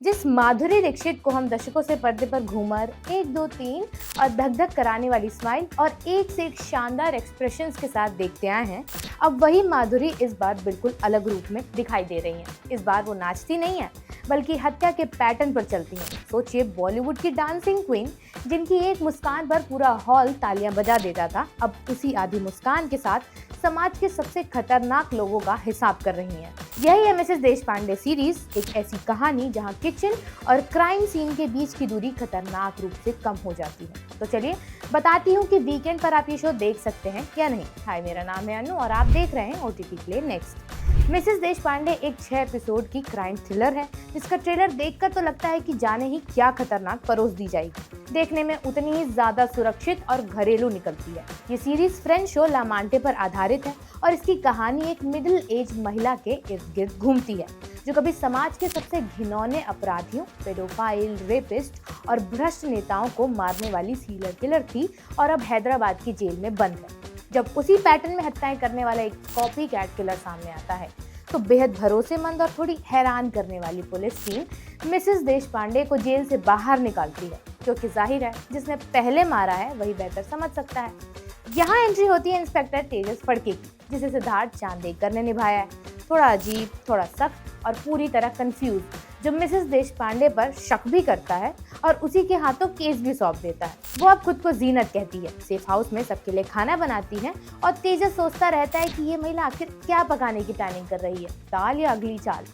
जिस माधुरी दीक्षित को हम दशकों से पर्दे पर घूमर, 1, 2, 3 और धक-धक कराने वाली स्माइल और एक से एक शानदार एक्सप्रेशंस के साथ देखते आए हैं, अब वही माधुरी इस बार बिल्कुल अलग रूप में दिखाई दे रही हैं। इस बार वो नाचती नहीं है, बल्कि हत्या के पैटर्न पर चलती हैं। सोचिए, बॉलीवुड की डांसिंग क्वीन, जिनकी एक मुस्कान पर पूरा हॉल तालियां बजा देता था, अब उसी आधी मुस्कान के साथ समाज के सबसे खतरनाक लोगों का हिसाब कर रही हैं। यही है मिसेस देशपांडे सीरीज, एक ऐसी कहानी जहां किचन और क्राइम सीन के बीच की दूरी खतरनाक रूप से कम हो जाती है। तो चलिए बताती हूँ कि वीकेंड पर आप ये शो देख सकते हैं या नहीं। हाय, मेरा नाम है अनु और आप देख रहे हैं OTT play next. Mrs Deshpande एक 6 एपिसोड की क्राइम थ्रिलर है, जिसका ट्रेलर देखकर तो लगता है कि जाने ही क्या खतरनाक परोस दी जाएगी। देखने में उतनी ही ज्यादा सुरक्षित और घरेलू निकलती है। ये सीरीज फ्रेंच शो ला मांटे पर आधारित है और इसकी कहानी एक मिडिल एज महिला के इर्द गिर्द घूमती है, जो कभी समाज के सबसे घिनौने अपराधियों, पेडोफाइल, रेपिस्ट और भ्रष्ट नेताओं को मारने वाली सीरियल किलर थी और अब हैदराबाद की जेल में बंद है। जब उसी पैटर्न में हत्याएं करने वाला एक कॉपी कैट किलर सामने आता है, तो बेहद भरोसेमंद और थोड़ी हैरान करने वाली पुलिस टीम मिसेस देशपांडे को जेल से बाहर निकालती है, क्योंकि जाहिर है जिसने पहले मारा है वही बेहतर समझ सकता है। यहाँ एंट्री होती है इंस्पेक्टर तेजस फड़के की, जिसे सिद्धार्थ चांदेकर ने निभाया है। थोड़ा अजीब, थोड़ा सख्त और पूरी तरह कंफ्यूज, जो मिसेस देशपांडे पर शक भी करता है और उसी के हाथों केस भी सौंप देता है। वो अब खुद को जीनत कहती है, सेफ हाउस में सबके लिए खाना बनाती है और तेजस सोचता रहता है कि ये महिला आखिर क्या पकाने की प्लानिंग कर रही है, दाल या अगली चाल।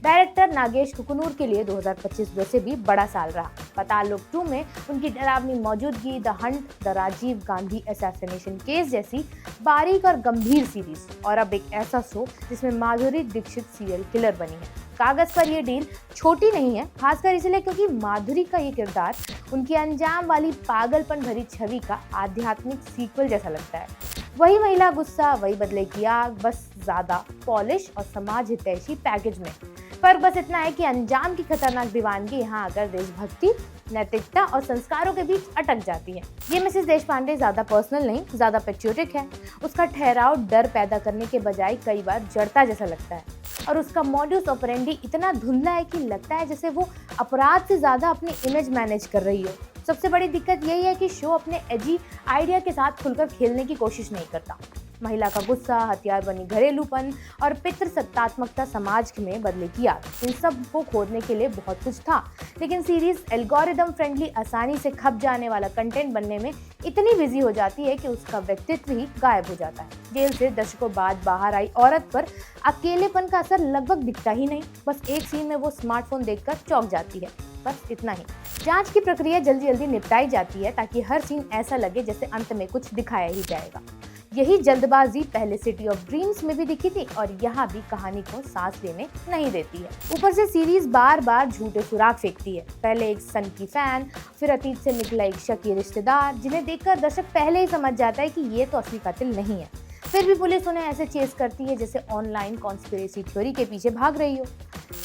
डायरेक्टर नागेश कुकुनूर के लिए 2025 वैसे भी बड़ा साल रहा। पाताल लोक 2 में उनकी डरावनी मौजूदगी, the hunt, the Rajiv Gandhi assassination case जैसी बारीक और गंभीर सीरीज, और अब एक ऐसा शो जिसमें माधुरी दीक्षित सीरियल किलर बनी है। कागज पर ये डील छोटी नहीं है, खासकर इसलिए क्योंकि माधुरी का ये किरदार उनकी अंजाम वाली पागलपन भरी छवि का आध्यात्मिक सीक्वल जैसा लगता है। वही महिला गुस्सा, वही बदले की आग, बस ज्यादा पॉलिश और समाज हितैषी पैकेज में। फर्क बस इतना है कि अंजाम की खतरनाक दीवानगी यहाँ आकर देशभक्ति, नैतिकता और संस्कारों के बीच अटक जाती है। ये मिसेस देशपांडे ज्यादा पर्सनल नहीं, ज्यादा पेट्रियोटिक है। उसका ठहराव डर पैदा करने के बजाय कई बार जड़ता जैसा लगता है, और उसका मॉड्यूस ऑपरेंडी इतना धुंधला है कि लगता है जैसे वो अपराध से ज्यादा अपनी इमेज मैनेज कर रही हो। सबसे बड़ी दिक्कत यही है कि शो अपने एजी आइडिया के साथ खुलकर खेलने की कोशिश नहीं करता। महिला का गुस्सा, हथियार बनी घरेलूपन और पितृसत्तात्मकता समाज में बदले की आग, इन सब को खोदने के लिए बहुत कुछ था, लेकिन सीरीज एल्गोरिदम फ्रेंडली, आसानी से खप जाने वाला कंटेंट बनने में इतनी बिजी हो जाती है कि उसका व्यक्तित्व ही गायब हो जाता है। जेल से दशकों बाद बाहर आई औरत पर अकेलेपन का असर लगभग दिखता ही नहीं। बस एक सीन में वो स्मार्टफोन देखकर चौंक जाती है, बस इतना ही। जांच की प्रक्रिया जल्दी जल्दी निपटाई जाती है ताकि हर सीन ऐसा लगे जैसे अंत में कुछ दिखाया ही जाएगा। यही जल्दबाजी पहले सिटी ऑफ ड्रीम्स में भी दिखी थी और यहाँ भी कहानी को सांस लेने नहीं देती है। ऊपर से सीरीज बार बार झूठे सुराग फेंकती है। पहले एक सन की फैन, फिर अतीत से निकला एक शकी रिश्तेदार, जिन्हें देखकर दर्शक पहले ही समझ जाता है कि ये तो असली कातिल नहीं है। फिर भी पुलिस उन्हें ऐसे चेस करती है जैसे ऑनलाइन कॉन्स्पिरेसी थ्योरी के पीछे भाग रही हो।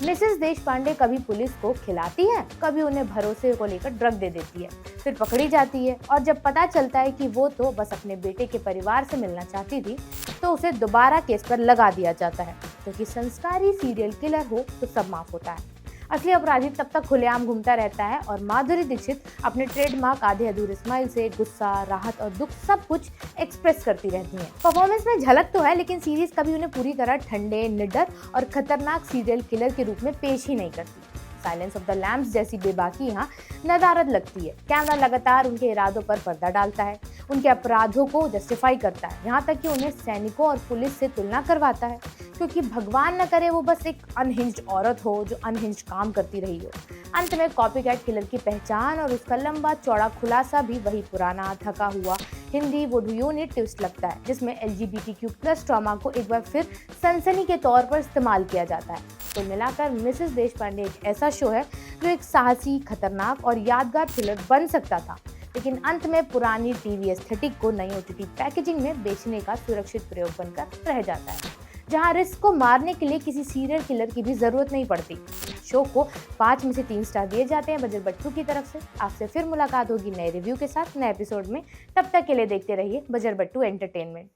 मिसेस देशपांडे कभी पुलिस को खिलाती है, कभी उन्हें भरोसे को लेकर ड्रग दे देती है, फिर पकड़ी जाती है, और जब पता चलता है कि वो तो बस अपने बेटे के परिवार से मिलना चाहती थी, तो उसे दोबारा केस पर लगा दिया जाता है। क्योंकि संस्कारी सीरियल किलर हो तो सब माफ होता है। असली अपराधी तब तक खुलेआम घूमता रहता है और माधुरी दीक्षित अपने ट्रेडमार्क आधे अधूरे स्माइल से गुस्सा, राहत और दुख सब कुछ एक्सप्रेस करती रहती हैं। परफॉर्मेंस में झलक तो है, लेकिन सीरीज कभी उन्हें पूरी तरह ठंडे, निडर और खतरनाक सीरियल किलर के रूप में पेश ही नहीं करती। साइलेंस ऑफ द लैम्प्स जैसी बेबाकी यहाँ नदारद लगती है। कैमरा लगातार उनके इरादों पर पर्दा डालता है, उनके अपराधों को जस्टिफाई करता है, यहाँ तक कि उन्हें सैनिकों और पुलिस से तुलना करवाता है, क्योंकि भगवान न करे वो बस एक अनहिंज्ड औरत हो जो अनहिंज्ड काम करती रही हो। अंत में कॉपीकैट किलर की पहचान और उसका लंबा चौड़ा खुलासा भी वही पुराना थका हुआ हिंदी वो डू यू नीड ट्विस्ट लगता है, जिसमें LGBTQ+ ट्रॉमा को एक बार फिर सनसनी के तौर पर इस्तेमाल किया जाता है। तो मिलाकर मिसेस देशपांडे एक ऐसा शो है जो एक साहसी, खतरनाक और यादगार थ्रिलर बन सकता था, लेकिन अंत में पुरानी टीवी एस्थेटिक को नई OTT पैकेजिंग में बेचने का सुरक्षित प्रयोग बनकर रह जाता है, जहां रिस्क को मारने के लिए किसी सीरियल किलर की भी जरूरत नहीं पड़ती। शो को 5 में से 3 स्टार दिए जाते हैं बजर बट्टू की तरफ से। आपसे फिर मुलाकात होगी नए रिव्यू के साथ नए एपिसोड में। तब तक के लिए देखते रहिए बजर बट्टू एंटरटेनमेंट।